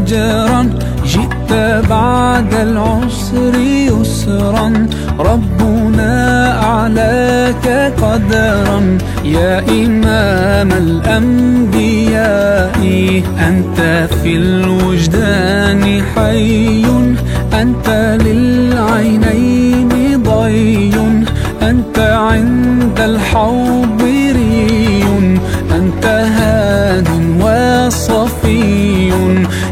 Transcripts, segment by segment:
أجرا جئت بعد العسر يسرا ربنا أعلاك قدرا يا إمام الأنبياء أنت في الوجدان حي أنت للعينين ضي أنت عند الحوض ري أنت هاد وصفي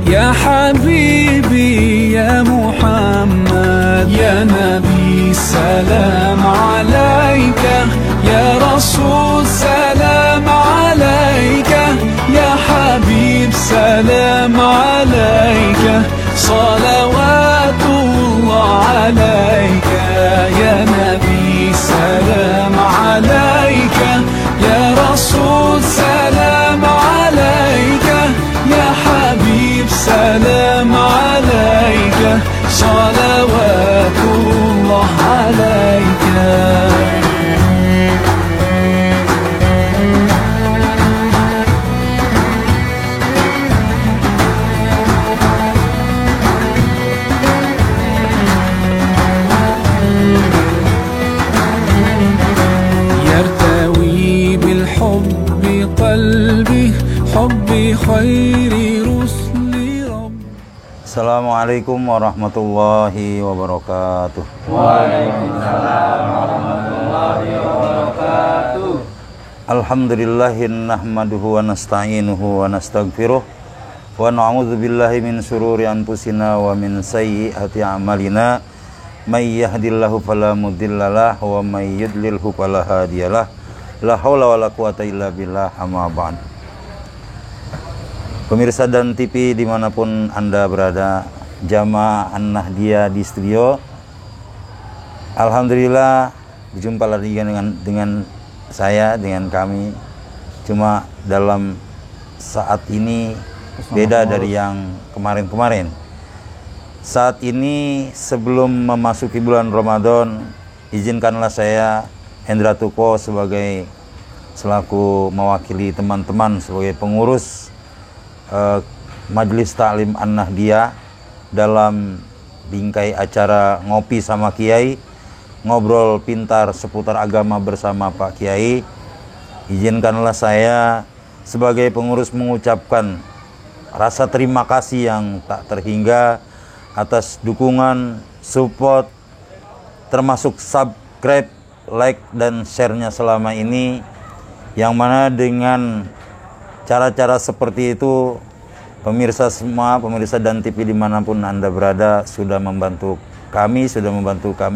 يا حبيبي يا محمد يا نبي سلام عليك يا رسول سلام عليك يا حبيب سلام عليك صلوات الله عليك يا نبي سلام عليك يا رسول سلام عليك يا حبيب سلام عليك صلوات الله عليك. يرتوي بالحب قلبي حبي خير رسل رب. Assalamualaikum warahmatullahi wabarakatuh. Waalaikumsalam warahmatullahi wabarakatuh. Alhamdulillahi nahmaduhu wa nasta'inuhu wa nastaghfiruh wa na'udzu billahi min syururi anfusina wa min sayyiati a'malina may yahdihillahu fala mudhillalah wa may yudlilhu fala hadiyalah la haula wala quwata illa billah amma ba'd. Pemirsa dan TV dimanapun Anda berada, jamaah An-Nahdiyah di studio, alhamdulillah berjumpa lagi dengan saya, dengan kami. Cuma dalam saat ini beda dari yang kemarin-kemarin. Saat ini sebelum memasuki bulan Ramadan, izinkanlah saya Hendra Tuko selaku mewakili teman-teman sebagai pengurus Majelis Ta'lim An-Nahdiyah dalam bingkai acara Ngopi sama Kiai, ngobrol pintar seputar agama bersama Pak Kiai. Izinkanlah saya sebagai pengurus mengucapkan rasa terima kasih yang tak terhingga atas dukungan, support, termasuk subscribe, like, dan share-nya selama ini, yang mana dengan cara-cara seperti itu pemirsa semua, pemirsa dan TV dimanapun Anda berada sudah membantu kami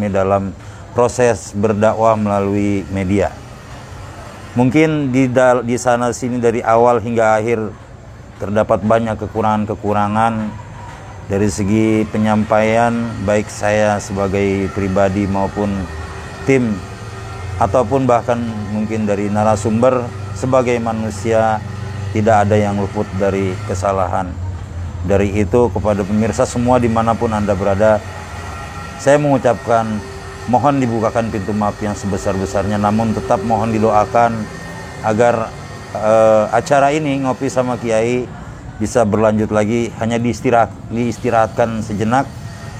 dalam proses berdakwah melalui media. Mungkin di sana sini dari awal hingga akhir terdapat banyak kekurangan-kekurangan dari segi penyampaian, baik saya sebagai pribadi maupun tim, ataupun bahkan mungkin dari narasumber. Sebagai manusia tidak ada yang luput dari kesalahan. Dari itu kepada pemirsa semua dimanapun Anda berada, saya mengucapkan mohon dibukakan pintu maaf yang sebesar-besarnya, namun tetap mohon didoakan agar acara ini Ngopi sama Kiai bisa berlanjut lagi, hanya diistirahatkan sejenak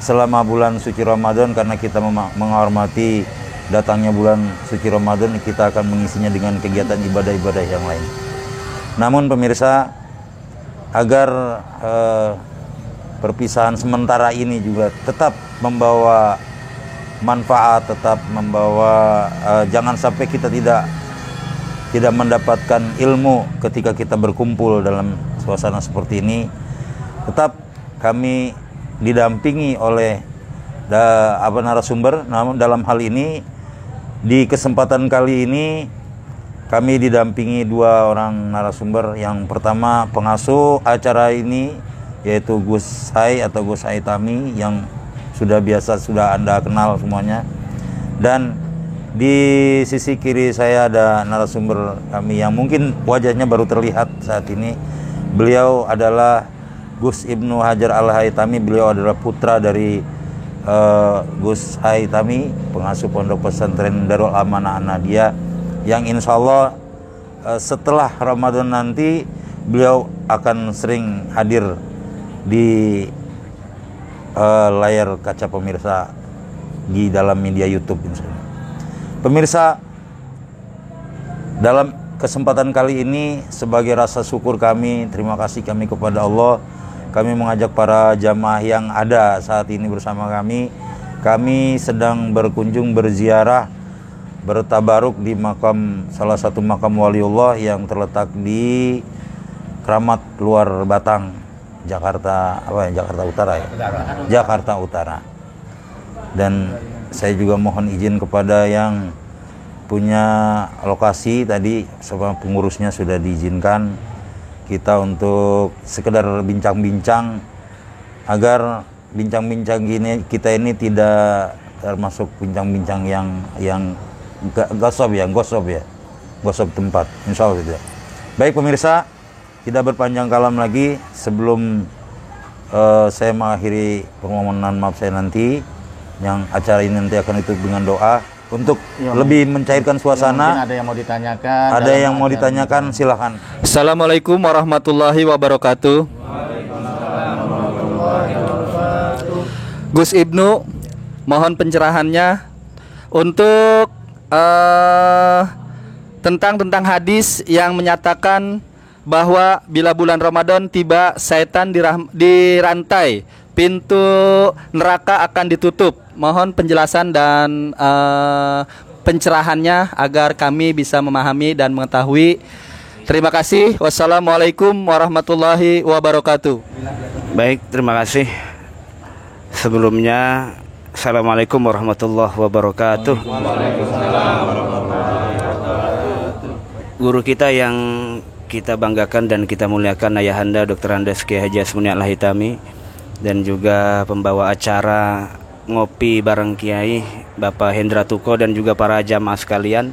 selama bulan suci Ramadan, karena kita menghormati datangnya bulan suci Ramadan, kita akan mengisinya dengan kegiatan ibadah-ibadah yang lain. Namun pemirsa, agar perpisahan sementara ini juga tetap membawa manfaat, tetap membawa jangan sampai kita tidak mendapatkan ilmu ketika kita berkumpul dalam suasana seperti ini. Tetap kami didampingi oleh narasumber. Namun dalam hal ini, di kesempatan kali ini kami didampingi dua orang narasumber. Yang pertama pengasuh acara ini, yaitu Gus Hai atau Gus Haitami, yang sudah Anda kenal semuanya. Dan di sisi kiri saya ada narasumber kami yang mungkin wajahnya baru terlihat saat ini. Beliau adalah Gus Ibnu Hajar Al-Haitami. Beliau adalah putra dari Gus Haitami, pengasuh Pondok Pesantren Darul Amanah An-Nahdiyah, yang insya Allah setelah Ramadan nanti beliau akan sering hadir di layar kaca pemirsa di dalam media YouTube misalnya. Pemirsa, dalam kesempatan kali ini sebagai rasa syukur kami, terima kasih kami kepada Allah, kami mengajak para jamaah yang ada saat ini bersama kami. Kami sedang berkunjung, berziarah, bertabaruk di salah satu makam waliullah yang terletak di Keramat Luar Batang, Jakarta Utara ya? Jakarta Utara. Dan saya juga mohon izin kepada yang punya lokasi tadi, sama pengurusnya sudah diizinkan kita untuk sekedar bincang-bincang, agar bincang-bincang gini kita ini tidak termasuk bincang-bincang yang gosip tempat, insya Allah tidak. Baik pemirsa, tidak berpanjang kalam lagi, sebelum saya mengakhiri permohonan maaf saya nanti, yang acara ini nanti akan ditutup dengan doa untuk lebih mencairkan suasana. Ada yang mau ditanyakan? Ada yang mau ditanyakan, silakan. Assalamualaikum warahmatullahi wabarakatuh. Gus Ibnu, mohon pencerahannya untuk tentang hadis yang menyatakan bahwa bila bulan Ramadan tiba, setan dirantai, pintu neraka akan ditutup. Mohon penjelasan dan pencerahannya agar kami bisa memahami dan mengetahui. Terima kasih. Wassalamualaikum warahmatullahi wabarakatuh. Baik, terima kasih. Sebelumnya, assalamualaikum warahmatullahi wabarakatuh. Guru kita yang kita banggakan dan kita muliakan, Ayahanda Dr. Andes Kiai Haji Asmuni Al-Hitami, dan juga pembawa acara ngopi bareng Kiai Bapak Hendra Tuko, dan juga para jamaah sekalian,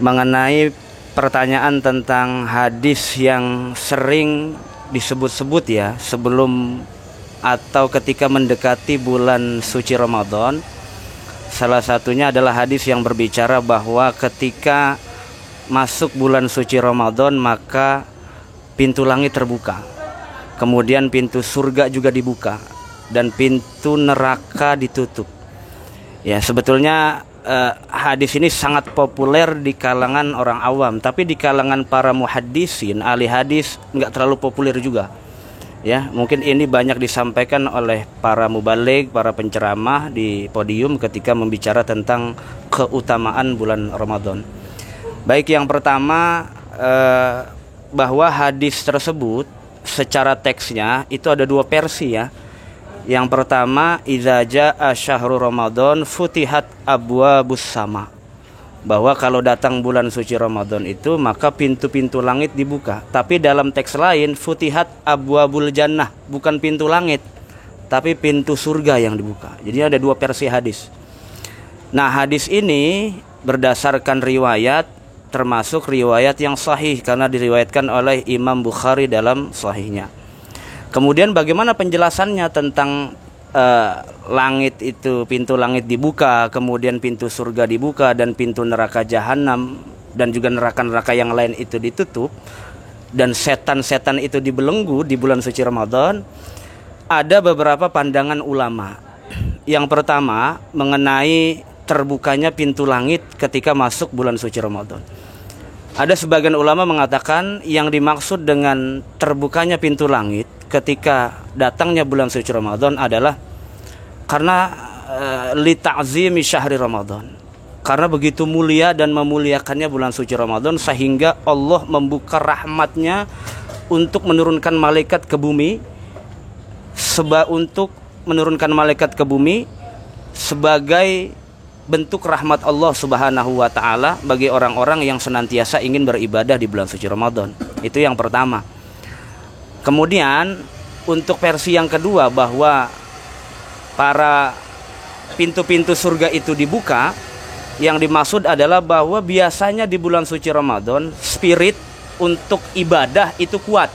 mengenai pertanyaan tentang hadis yang sering disebut-sebut ya sebelum atau ketika mendekati bulan suci Ramadan. Salah satunya adalah hadis yang berbicara bahwa ketika masuk bulan suci Ramadan maka pintu langit terbuka, kemudian pintu surga juga dibuka, dan pintu neraka ditutup. Ya, sebetulnya hadis ini sangat populer di kalangan orang awam, tapi di kalangan para muhaddisin, ahli hadis, nggak terlalu populer juga. Ya, mungkin ini banyak disampaikan oleh para mubaligh, para penceramah di podium ketika membicara tentang keutamaan bulan Ramadan. Baik, yang pertama bahwa hadis tersebut secara teksnya itu ada dua versi ya. Yang pertama, idza jaa syahrul Ramadan futihat abwabus sama, bahwa kalau datang bulan suci Ramadan itu maka pintu-pintu langit dibuka. Tapi dalam teks lain, futihat abwabul jannah, bukan pintu langit tapi pintu surga yang dibuka. Jadi ada dua versi hadis. Nah, hadis ini berdasarkan riwayat, termasuk riwayat yang sahih karena diriwayatkan oleh Imam Bukhari dalam sahihnya. Kemudian bagaimana penjelasannya tentang langit itu, pintu langit dibuka, kemudian pintu surga dibuka, dan pintu neraka jahanam dan juga neraka-neraka yang lain itu ditutup, dan setan-setan itu dibelenggu di bulan suci Ramadan. Ada beberapa pandangan ulama. Yang pertama mengenai terbukanya pintu langit ketika masuk bulan suci Ramadan. Ada sebagian ulama mengatakan yang dimaksud dengan terbukanya pintu langit ketika datangnya bulan suci Ramadan adalah karena li ta'zimi syahri Ramadan, karena begitu mulia dan memuliakannya bulan suci Ramadan sehingga Allah membuka rahmatnya untuk menurunkan malaikat ke bumi, sebagai bentuk rahmat Allah Subhanahu wa taala bagi orang-orang yang senantiasa ingin beribadah di bulan suci Ramadan. Itu yang pertama. Kemudian untuk versi yang kedua, bahwa para pintu-pintu surga itu dibuka, yang dimaksud adalah bahwa biasanya di bulan suci Ramadan spirit untuk ibadah itu kuat,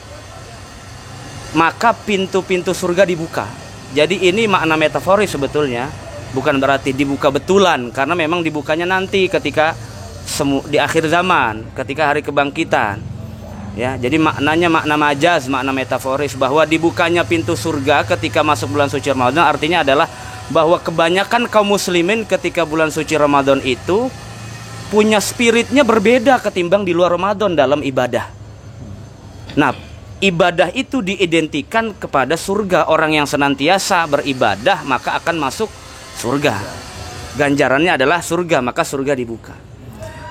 maka pintu-pintu surga dibuka. Jadi ini makna metaforis sebetulnya, bukan berarti dibuka betulan, karena memang dibukanya nanti ketika di akhir zaman, ketika hari kebangkitan. Ya, jadi maknanya makna majaz, makna metaforis, bahwa dibukanya pintu surga ketika masuk bulan suci Ramadan artinya adalah bahwa kebanyakan kaum muslimin ketika bulan suci Ramadan itu punya spiritnya berbeda ketimbang di luar Ramadan dalam ibadah. Nah, ibadah itu diidentikan kepada surga. Orang yang senantiasa beribadah maka akan masuk surga. Ganjarannya adalah surga, maka surga dibuka.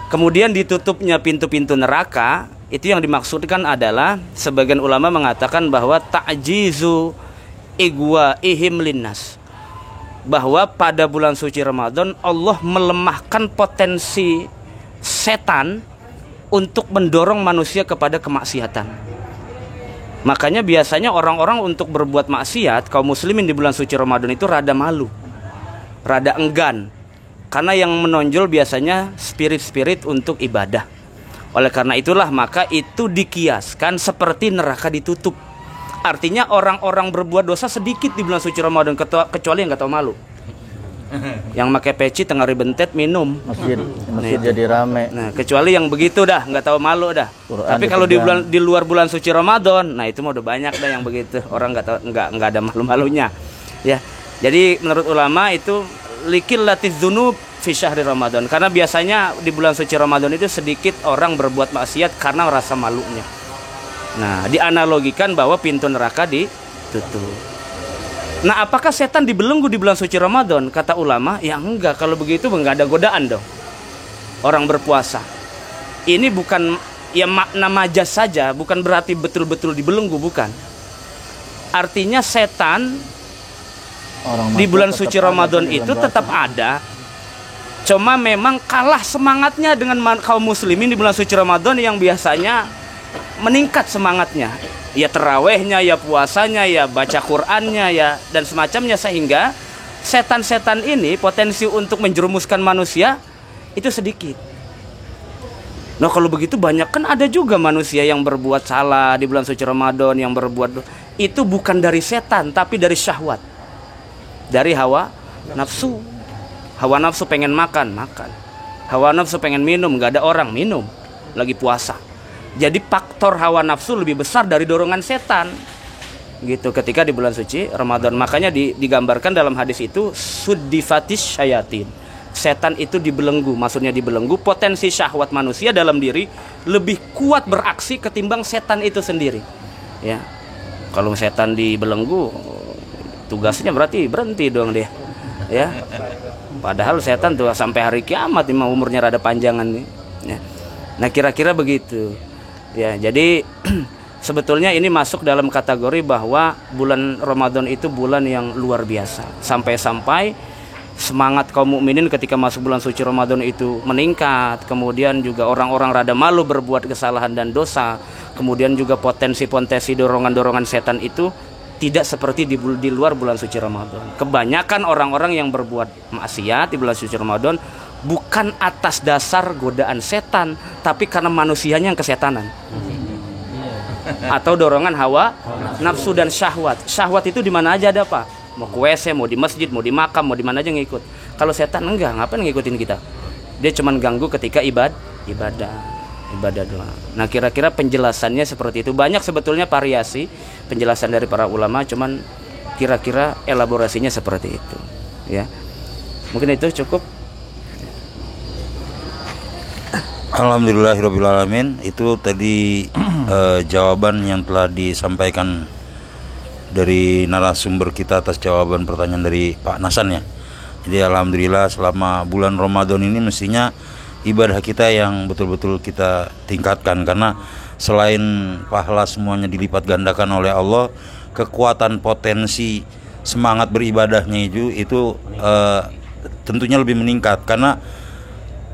Kemudian ditutupnya pintu-pintu neraka, itu yang dimaksudkan adalah sebagian ulama mengatakan bahwa ta'jizu ihim linnas, bahwa pada bulan suci Ramadan Allah melemahkan potensi setan untuk mendorong manusia kepada kemaksiatan. Makanya biasanya orang-orang untuk berbuat maksiat, kaum muslimin di bulan suci Ramadan itu rada malu, rada enggan, karena yang menonjol biasanya spirit-spirit untuk ibadah. Oleh karena itulah maka itu dikiaskan seperti neraka ditutup. Artinya orang-orang berbuat dosa sedikit di bulan suci Ramadan, kecuali yang gak tahu malu. Yang pakai peci tengah ribentet minum. Masjid jadi rame. Nah, kecuali yang begitu dah, nggak tahu malu dah. Quran tapi kalau di luar bulan suci Ramadan, nah itu mah udah banyak dah yang begitu. Orang nggak ada malu-malunya. Ya. Jadi menurut ulama itu liqillatil dzunub fi syahri Ramadan. Karena biasanya di bulan suci Ramadan itu sedikit orang berbuat maksiat karena rasa malunya. Nah, dianalogikan bahwa pintu neraka ditutup. Nah, apakah setan dibelenggu di bulan suci Ramadan? Kata ulama, ya enggak. Kalau begitu enggak ada godaan dong orang berpuasa. Ini bukan ya makna majaz saja, bukan berarti betul-betul dibelenggu, bukan. Artinya setan di bulan suci Ramadan itu tetap ada. Cuma memang kalah semangatnya dengan kaum muslimin di bulan suci Ramadan yang biasanya meningkat semangatnya. Ya terawihnya, ya puasanya, ya baca Qur'annya, ya dan semacamnya, sehingga setan-setan ini potensi untuk menjerumuskan manusia itu sedikit. Nah, kalau begitu banyak kan ada juga manusia yang berbuat salah di bulan suci Ramadan, yang berbuat itu bukan dari setan tapi dari syahwat. Dari hawa nafsu. Hawa nafsu pengen makan. Hawa nafsu pengen minum, nggak ada orang minum lagi puasa. Jadi faktor hawa nafsu lebih besar dari dorongan setan. Gitu ketika di bulan suci Ramadan. Makanya digambarkan dalam hadis itu suddifatis syayatin. Setan itu dibelenggu, maksudnya dibelenggu. Potensi syahwat manusia dalam diri lebih kuat beraksi ketimbang setan itu sendiri. Ya. Kalau setan dibelenggu, tugasnya berarti berhenti dong dia. Ya. Padahal setan tuh sampai hari kiamat umurnya rada panjangan nih. Ya. Nah, kira-kira begitu. Ya, jadi sebetulnya ini masuk dalam kategori bahwa bulan Ramadan itu bulan yang luar biasa. Sampai-sampai semangat kaum mukminin ketika masuk bulan suci Ramadan itu meningkat. Kemudian juga orang-orang rada malu berbuat kesalahan dan dosa. Kemudian juga potensi-potensi dorongan-dorongan setan itu tidak seperti di luar bulan suci Ramadan. Kebanyakan orang-orang yang berbuat maksiat di bulan suci Ramadan bukan atas dasar godaan setan, tapi karena manusianya yang kesetanan. Atau dorongan hawa nafsu dan syahwat. Syahwat itu di mana aja ada, Pak. Mau ke WC, mau di masjid, mau di makam, mau di mana aja ngikut. Kalau setan enggak, ngapain ngikutin kita? Dia cuman ganggu ketika ibadah doa. Nah, kira-kira penjelasannya seperti itu. Banyak sebetulnya variasi penjelasan dari para ulama, cuman kira-kira elaborasinya seperti itu, ya. Mungkin itu cukup. Alhamdulillahirrabbilalamin. Itu tadi jawaban yang telah disampaikan dari narasumber kita atas jawaban pertanyaan dari Pak Nasan, ya. Jadi alhamdulillah selama bulan Ramadan ini mestinya ibadah kita yang betul-betul kita tingkatkan, karena selain pahala semuanya dilipat gandakan oleh Allah, kekuatan potensi semangat beribadahnya itu tentunya lebih meningkat, karena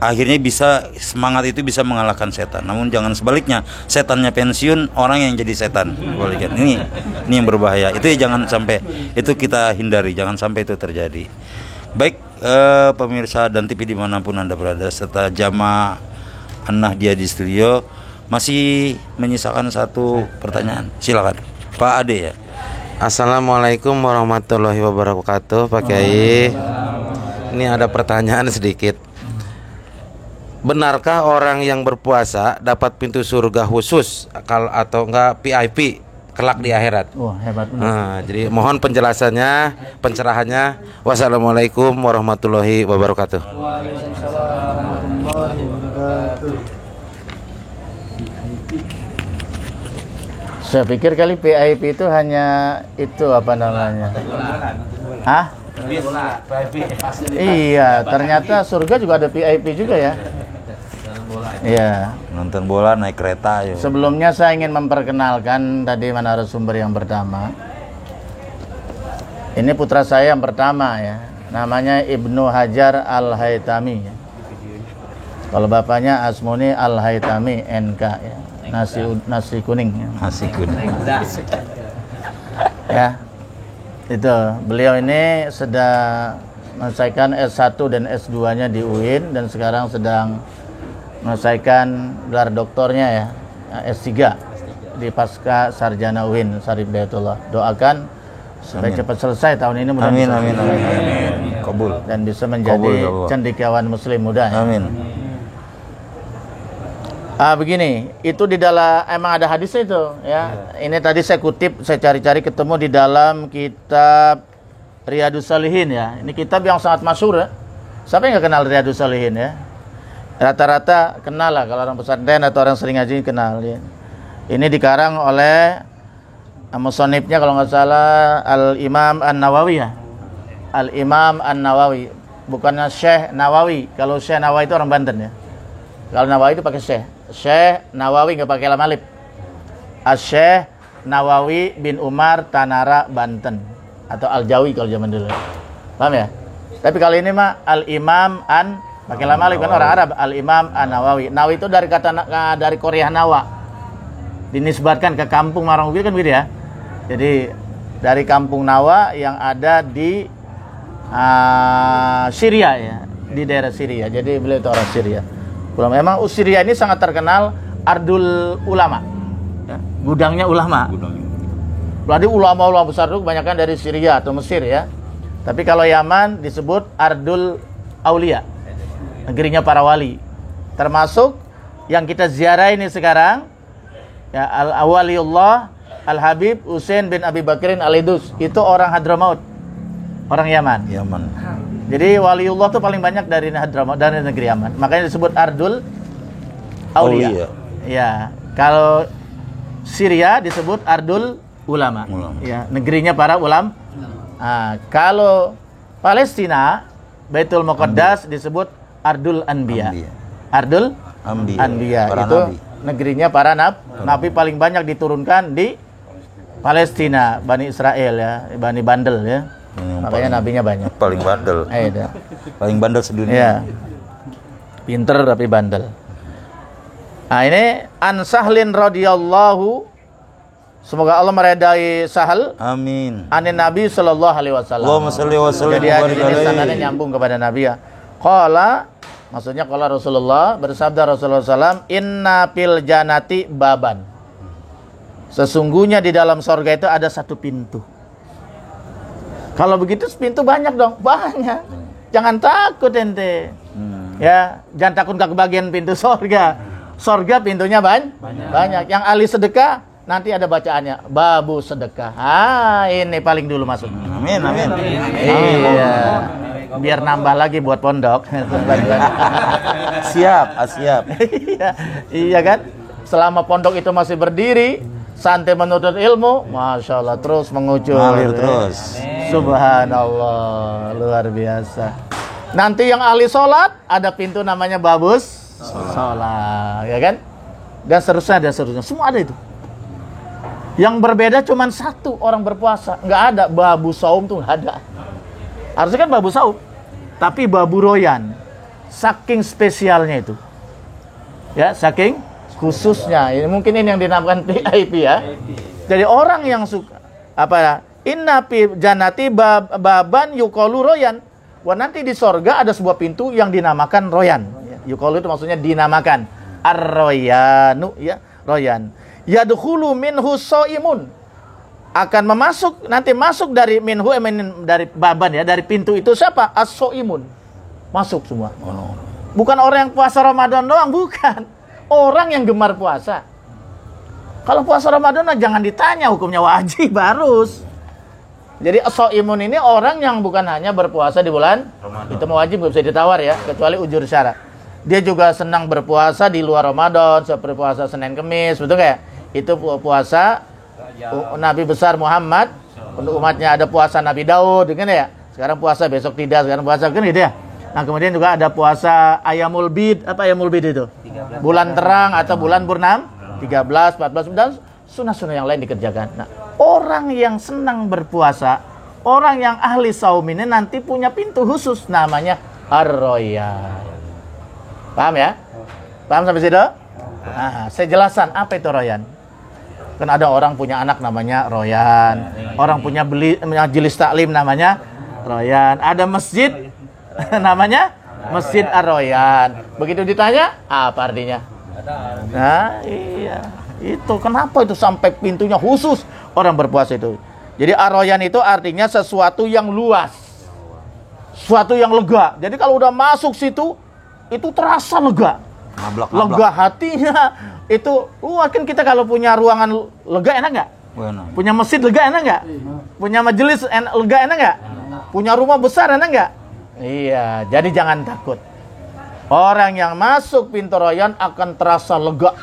akhirnya semangat itu bisa mengalahkan setan. Namun jangan sebaliknya, setannya pensiun, orang yang jadi setan. Ini yang berbahaya. Itu jangan sampai, itu kita hindari, jangan sampai itu terjadi. Baik, pemirsa dan TV dimanapun Anda berada, serta jamaah An-Nahdiyah di studio, masih menyisakan satu pertanyaan. Silakan Pak Ade, ya. Assalamualaikum warahmatullahi wabarakatuh, Pak Kiai. Ini ada pertanyaan sedikit. benarkah orang yang berpuasa dapat pintu surga khusus atau enggak VIP kelak di akhirat? Wah, hebat benar. Nah, jadi mohon penjelasannya, pencerahannya. Wassalamualaikum warahmatullahi wabarakatuh. Saya pikir kali VIP itu hanya itu apa namanya? Hah? Iya, ternyata surga juga ada VIP juga ya. Iya. Nonton bola naik kereta ya. Sebelumnya saya ingin memperkenalkan tadi narasumber yang pertama. Ini putra saya yang pertama ya. Namanya Ibnu Hajar Al-Haytami ya. Kalau bapaknya Asmuni Al-Haytami NK ya. Nasi kuning ya. Nasi kuning. Ya. Itu, beliau ini sedang menyelesaikan S1 dan S2-nya di UIN dan sekarang sedang menyelesaikan gelar doktornya ya, S3 di Pasca Sarjana UIN Syarif Bayatullah. Doakan supaya cepat selesai tahun ini, mudah-mudahan. Amin, amin, amin, amin. Kabul. Dan bisa menjadi cendekiawan muslim muda ya. Amin. Begini, itu di dalam emang ada hadisnya itu ya. Ini tadi saya kutip, saya cari-cari ketemu di dalam kitab Riyadus Shalihin ya. Ini kitab yang sangat masyhur ya. Siapa yang nggak kenal Riyadus Shalihin ya? Rata-rata kenal lah, kalau orang pesantren atau orang sering ngaji kenal ya. Ini dikarang oleh musannifnya kalau nggak salah Al-Imam An-Nawawi ya. Al-Imam An-Nawawi, bukannya Syekh Nawawi. Kalau Syekh Nawawi itu orang Banten ya. Kalau Nawawi itu pakai Syekh. Syekh Nawawi nggak pakai lam alif. Syekh Nawawi bin Umar Tanara Banten atau Al-Jawi kalau zaman dulu. Paham ya? Tapi kali ini mah Al-Imam An pakai lam alif kan orang Arab. Al-Imam An-Nawawi. Nawawi itu dari kata dari Korea Nawa. Dinisbatkan ke kampung Marangkuwi kan gitu ya. Jadi dari kampung Nawa yang ada di Syria ya, di daerah Syria. Jadi beliau itu orang Syria. Memang Syria ini sangat terkenal Ardul Ulama ya, gudangnya ulama. Berarti ulama-ulama besar itu kebanyakan dari Syria atau Mesir ya. Tapi kalau Yaman disebut Ardul Aulia, negerinya para wali. Termasuk yang kita ziarah ini sekarang ya, Al-Awliullah Al-Habib Husain bin Abi Bakrin Al-Idus. Itu orang Hadramaut, orang Yaman. Jadi waliullah tuh paling banyak dari Hadramaut, dari negeri Yaman. Makanya disebut Ardul Aulia. Ya, kalau Syria disebut Ardul Ulama. Ya, negerinya para ulama. Kalau Palestina, Baitul Muqaddas disebut Ardul Anbiya. Ardul Anbiya itu nabi. Negerinya para nabi paling banyak diturunkan di Palestina, Bani Israel ya, Bani Bandel ya. Makanya nabinya banyak. Paling bandel. Paling bandel sedunia. Ya. Pinter tapi bandel. Nah ini An Sahlin radhiyallahu, semoga Allah meridai Sahal. Amin. Anin Nabi sallallahu alaihi wasallam. Allahumma shalli wa sallim. Jadi ini sanadnya nyambung kepada Nabi ya. Qala, maksudnya qala Rasulullah, bersabda Rasulullah sallam, inna fil janati baban. Sesungguhnya di dalam surga itu ada satu pintu. Kalau begitu pintu banyak dong, banyak. Jangan takut ente. Ya, jangan takut gak kebagian pintu surga. Surga pintunya banyak. Yang ahli sedekah nanti ada bacaannya, babu sedekah. Ini paling dulu masuk. Amin, amin. Iya. Biar nambah lagi buat pondok. Siap. Iya kan? Selama pondok itu masih berdiri, santai menuntut ilmu, masya Allah terus mengucur. Ngalir terus. Subhanallah, luar biasa. Nanti yang ahli sholat ada pintu namanya babus sholat, ya kan? Dan seterusnya, semua ada itu. Yang berbeda cuma satu, orang berpuasa, nggak ada babu saum tuh, nggak ada. Harusnya kan babu saum, tapi babu royan, saking spesialnya itu, ya saking khususnya. Ini mungkin ini yang dinamakan VIP ya. Jadi orang yang suka apa? Inna fi jannati baban yuqalu royan. Wah, nanti di sorga ada sebuah pintu yang dinamakan royan. Yuqalu itu maksudnya dinamakan ar-royanu ya, royan. Yadkhulu minhu shaimun. Akan nanti masuk dari minhu dari baban ya, dari pintu itu siapa? As-shaimun. Masuk semua. Bukan orang yang puasa Ramadan doang, bukan. Orang yang gemar puasa. Kalau puasa Ramadan jangan ditanya, hukumnya wajib, harus. Jadi as-shaimun ini orang yang bukan hanya berpuasa di bulan Ramadan. Itu wajib, nggak bisa ditawar ya, kecuali ujur syarat. Dia juga senang berpuasa di luar Ramadan, seperti puasa Senin Kemis, betul nggak ya? Itu puasa Nabi besar Muhammad. Untuk umatnya ada puasa Nabi Daud, kan ya? Sekarang puasa, besok tidak, sekarang puasa, kan gitu ya? Nah, kemudian juga ada puasa Ayamul Bid. Apa Ayamul Bid itu? 13. Bulan terang atau bulan purnam, 13, 14, dan sunnah-sunnah yang lain dikerjakan. Nah, orang yang senang berpuasa, orang yang ahli saum ini nanti punya pintu khusus, namanya Ar-Royan. Paham ya? Paham sampai situ? Nah, saya jelaskan apa itu Royan. Kan ada orang punya anak namanya Royan, orang punya majelis taklim namanya Royan, ada masjid namanya Masjid Ar-Royan. Begitu ditanya, apa artinya? Nah, iya. Itu kenapa itu sampai pintunya khusus orang berpuasa itu. Jadi Ar-Royan itu artinya sesuatu yang luas, sesuatu yang lega. Jadi kalau udah masuk situ, itu terasa lega. Lega hatinya. Itu, kan kita kalau punya ruangan lega enak nggak? Punya masjid lega enak nggak? Punya majelis lega enak nggak? Punya rumah besar enak nggak? Iya, jadi jangan takut. Orang yang masuk pintu Royan akan terasa lega,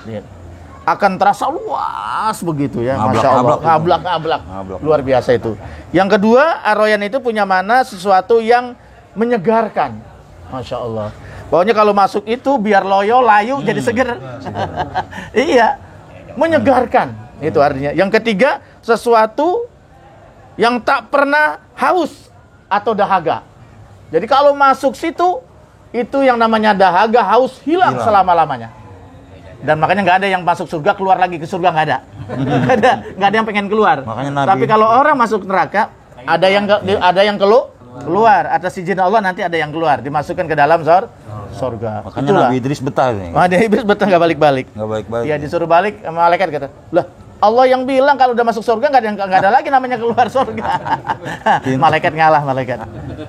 akan terasa luas begitu ya, masya Allah, ngablak. Luar biasa itu. Yang kedua, Ar-Royan itu punya mana sesuatu yang menyegarkan, masya Allah. Pokoknya kalau masuk itu biar loyo, layu, jadi seger. Iya, menyegarkan itu artinya. Yang ketiga, sesuatu yang tak pernah haus atau dahaga. Jadi kalau masuk situ, itu yang namanya dahaga, haus, hilang selama-lamanya. Dan makanya nggak ada yang masuk surga, keluar lagi ke surga, nggak ada. Nggak ada yang pengen keluar. Tapi kalau orang masuk neraka, ada yang keluar. Atas izin Allah nanti ada yang keluar, dimasukkan ke dalam surga. Makanya itulah. Nabi Idris betah nih. Nabi Idris betah nggak balik-balik. Ya disuruh balik, malaikat kata, lah Allah yang bilang kalau udah masuk surga nggak ada lagi namanya keluar surga. Malaikat ngalah, malaikat.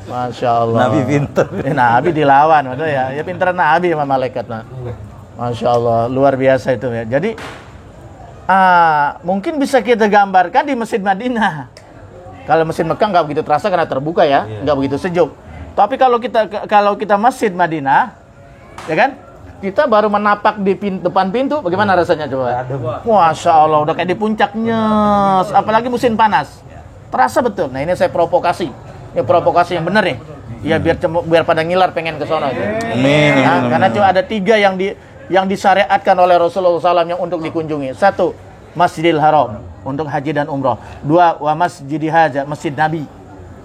Masya Allah. Nabi pinter. Nabi dilawan, betul ya. Ya pinter Nabi sama malaikat. Masya Allah, luar biasa itu ya. Jadi mungkin bisa kita gambarkan di Masjid Madinah. Kalau Masjid Mekah nggak begitu terasa karena terbuka ya, nggak begitu sejuk. Tapi kalau kita Masjid Madinah, ya kan? Kita baru menapak di depan pintu, bagaimana rasanya coba? Masya Allah, udah kayak di puncaknya. Apalagi musim panas, terasa betul. Nah ini saya provokasi, ini provokasi yang benar nih. Ya biar pada ngiler pengen ke sana. Amin. Nah, karena cuma ada 3 yang disyariatkan oleh Rasulullah SAW yang untuk dikunjungi. 1, Masjidil Haram untuk haji dan umroh. 2, wa Masjidil Haja, Masjid Nabi.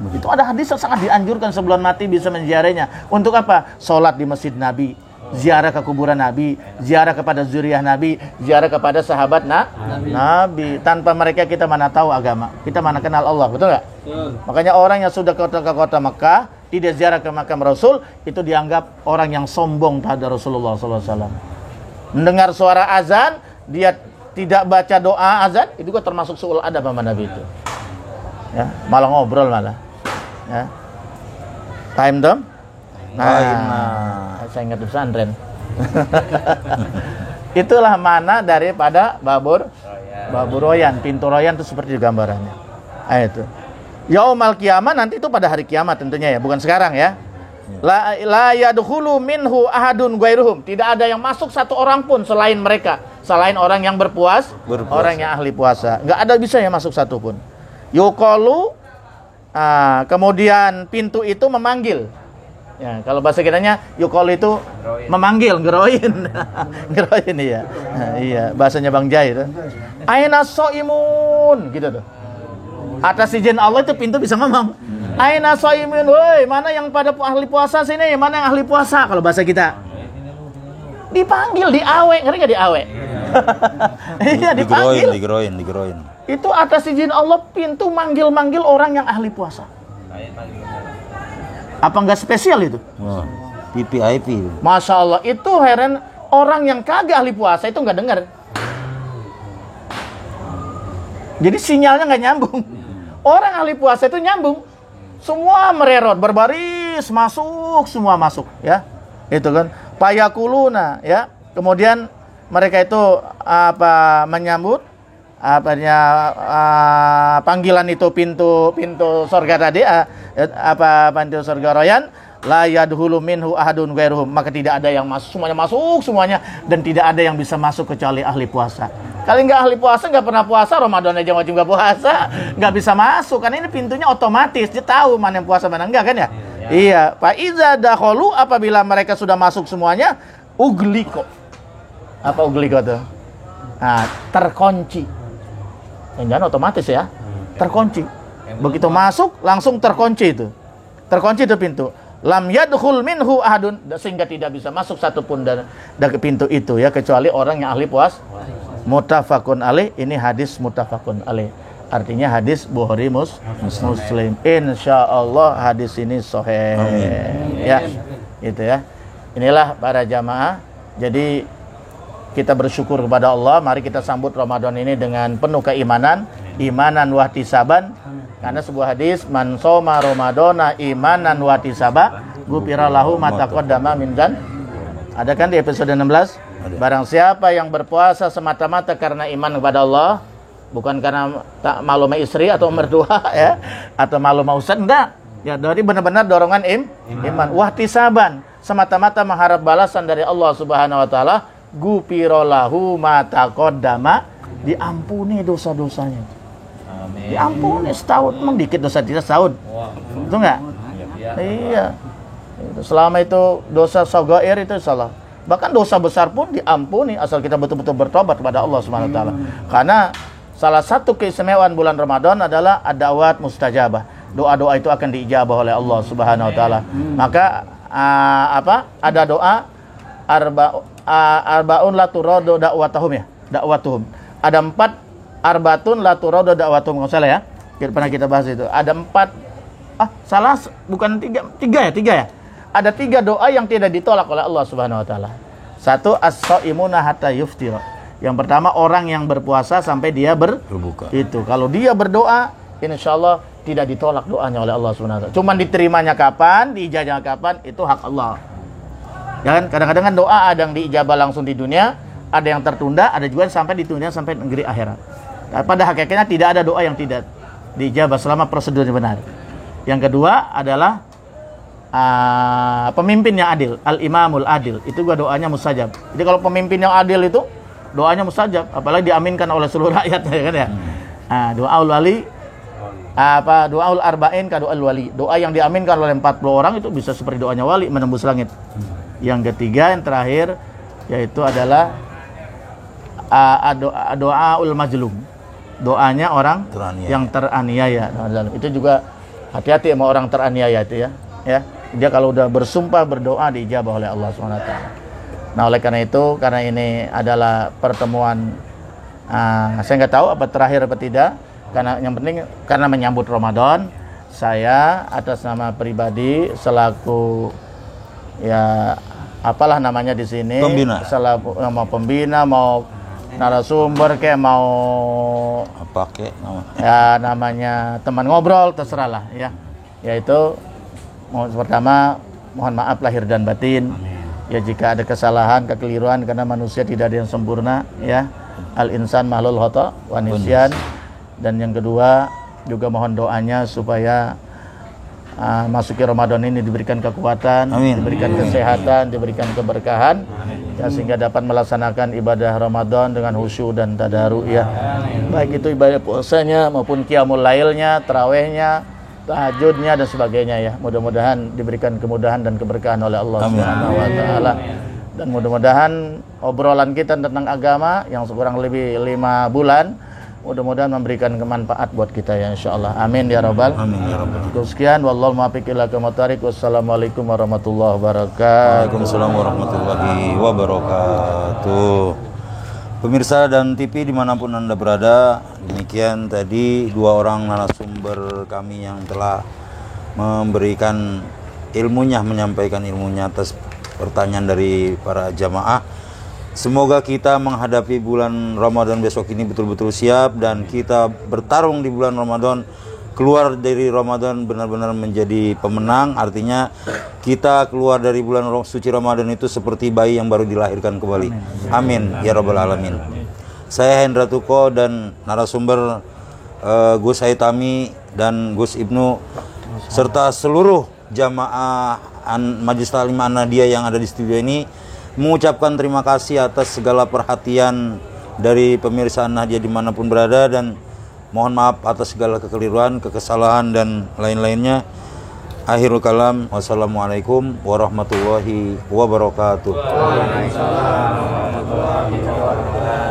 Itu ada hadis yang sangat dianjurkan sebelum mati bisa menziarahnya. Untuk apa? Sholat di Masjid Nabi, ziarah ke kuburan Nabi, ziarah kepada zuriyah Nabi, ziarah kepada sahabat Nabi. Tanpa mereka kita mana tahu agama, kita mana kenal Allah, betul nggak? Makanya orang yang sudah ke kota Mekah, tidak ziarah ke makam Rasul, itu dianggap orang yang sombong terhadap Rasulullah SAW. Mendengar suara azan, dia tidak baca doa azan, itu juga termasuk su'ul adab sama Nabi itu. Ya, malah ngobrol malah. Ya. Time dong? Nah, saya ingat pesantren. Itulah mana daripada babur Royan, pintu Royan itu seperti gambarannya. Itu. Yaumal qiyamah nanti itu pada hari kiamat tentunya ya, bukan sekarang ya. La yadkhulu minhu ahadun ghairuhum. Tidak ada yang masuk satu orang pun selain mereka, selain orang yang berpuasa. Orang yang ahli puasa. Enggak ada bisa yang masuk satu pun. Yuqalu, kemudian pintu itu memanggil. Ya, kalau bahasa kitanya yuqalu itu memanggil, ngeroin. Ngeroin ya. Iya, bahasanya Bang Jai itu. Aina shaimun gitu tuh. Atas izin Allah itu pintu bisa ngomong. Aina shaimun, woi, mana yang pada ahli puasa sini? Mana yang ahli puasa kalau bahasa kita? Dipanggil, diawe, ngeri enggak diawe? Iya, dipanggil. Digeroin. Itu atas izin Allah pintu manggil-manggil orang yang ahli puasa. Apa enggak spesial itu? PPIP. Masya Allah, itu heran orang yang kagak ahli puasa itu nggak dengar. Jadi sinyalnya nggak nyambung. Orang ahli puasa itu nyambung. Semua mererot, berbaris, masuk, semua masuk. Ya, itu kan. Payakuluna, ya. Kemudian mereka itu menyambut panggilan itu pintu surga tadi, pintu surga Royan, la yadkhulu minhu ahadun ghairuhum, maka tidak ada yang masuk, semuanya dan tidak ada yang bisa masuk kecuali ahli puasa. Kalau nggak ahli puasa, nggak pernah puasa, Ramadan aja wajib nggak puasa, nggak bisa masuk, karena ini pintunya otomatis, dia tahu mana yang puasa mana enggak kan ya? Iya, fa iza dakhulu, apabila mereka sudah masuk semuanya, ugliko. Apa ugliko tuh? Nah, terkunci. Jangan otomatis ya, terkunci. Begitu masuk langsung terkunci itu. Terkunci itu pintu. Lam yadkhul minhu ahadun, sehingga tidak bisa masuk satupun dari pintu itu ya, kecuali orang yang ahli puasa. Muttafaqun alaih, ini hadis muttafaqun alaih. Artinya hadis Bukhari Muslim. Insyaallah hadis ini sahih. Ya. Itu ya. Inilah para jamaah. Jadi kita bersyukur kepada Allah. Mari kita sambut Ramadan ini dengan penuh keimanan, imanan wa ihtisaban. Karena sebuah hadis, man shoma ramadhana imanan wa ihtisaban, ghufira lahu ma taqaddama min dzan. Ada kan di episode 16? Barang siapa yang berpuasa semata-mata karena iman kepada Allah, bukan karena tak malu sama istri atau mertua ya, atau malu sama ustaz, enggak. Ya, dari benar-benar dorongan iman. Wahtisaban, semata-mata mengharap balasan dari Allah Subhanahu wa taala, ghufira lahu ma taqaddama, diampuni dosa-dosanya. Amin. Diampuni setahun, memang dikit dosa kita setahun. Betul enggak? Iya. Selama itu dosa sagair itu salah. Bahkan dosa besar pun diampuni asal kita betul-betul bertobat kepada Allah Subhanahu wa taala. Karena salah satu keistimewaan bulan Ramadan adalah ad-da'wat mustajabah. Doa-doa itu akan diijabah oleh Allah Subhanahu wa taala. Maka ada doa arbaun la turadu da'watuhum ya. Da'watuhum. Ada 4 arbatun la turadu da'watuhum. Enggak salah ya. Pernah kita bahas itu. Ada 4 salah bukan 3 ya. Ada 3 doa yang tidak ditolak oleh Allah Subhanahu wa taala. 1, as-shaimuna hatta yuftira. Yang pertama, orang yang berpuasa sampai dia berbuka. Itu kalau dia berdoa, insyaallah tidak ditolak doanya oleh Allah Subhanahu wa taala. Cuman diterimanya kapan, diijabahnya kapan, itu hak Allah. Ya kan? Kadang-kadang kan doa ada yang diijabah langsung di dunia, ada yang tertunda, ada juga sampai ditunda sampai negeri akhirat. Nah, pada hakikatnya tidak ada doa yang tidak diijabah selama prosedurnya benar. Yang kedua adalah pemimpin yang adil, al-imamul adil, itu juga doanya mustajab. Jadi kalau pemimpin yang adil itu doanya mustajab, apalagi diaminkan oleh seluruh rakyat ya kan ya. Doaul wali doaul arba'in ka doaul wali. Doa yang diaminkan oleh 40 orang itu bisa seperti doanya wali menembus langit. Yang ketiga, yang terakhir yaitu adalah doaul mazlum. Doanya orang yang teraniaya. Itu juga hati-hati sama orang teraniaya itu ya. Ya. Dia kalau udah bersumpah berdoa diijabah oleh Allah SWT. Nah, oleh karena itu, karena ini adalah pertemuan saya nggak tahu apa terakhir apa tidak, karena yang penting karena menyambut Ramadan, saya atas nama pribadi selaku ya apalah namanya di sini, selaku mau pembina, mau narasumber kayak mau apa kayak ya namanya teman ngobrol terserahlah ya. Yaitu pertama, mohon maaf lahir dan batin. Ya, jika ada kesalahan, kekeliruan, karena manusia tidak ada yang sempurna ya. Al-insan mahlul khata' wa nisyan. Dan yang kedua, juga mohon doanya supaya masuki Ramadan ini diberikan kekuatan, diberikan kesehatan, diberikan keberkahan ya, sehingga dapat melaksanakan ibadah Ramadan dengan khusyuk dan tadarruk ya. Baik itu ibadah puasanya maupun qiyamul lailnya, tarawihnya, tahajudnya dan sebagainya ya. Mudah-mudahan diberikan kemudahan dan keberkahan oleh Allah Subhanahu wa taala. Dan mudah-mudahan obrolan kita tentang agama yang kurang lebih 5 bulan mudah-mudahan memberikan kemanfaat buat kita ya insyaallah. Amin ya rabbal alamin. Sekian wallahu muwaffiq ila aqwamit. Wassalamualaikum warahmatullahi wabarakatuh. Waalaikumsalam warahmatullahi wabarakatuh. Pemirsa dan TV dimanapun Anda berada, demikian tadi 2 orang narasumber kami yang telah memberikan ilmunya, menyampaikan ilmunya atas pertanyaan dari para jamaah. Semoga kita menghadapi bulan Ramadan besok ini betul-betul siap dan kita bertarung di bulan Ramadan keluar dari Ramadan benar-benar menjadi pemenang. Artinya kita keluar dari bulan suci Ramadan itu seperti bayi yang baru dilahirkan kembali. Amin ya rabbal alamin. Saya Hendra Tuko dan narasumber Gus Haitami dan Gus Ibnu serta seluruh jamaah Majelis Ta'lim An-Nahdiyah yang ada di studio ini mengucapkan terima kasih atas segala perhatian dari pemirsa An-Nahdiyah dimanapun berada, dan mohon maaf atas segala kekeliruan, kesalahan dan lain-lainnya. Akhirul kalam, wassalamualaikum warahmatullahi wabarakatuh. Waalaikumsalam warahmatullahi wabarakatuh.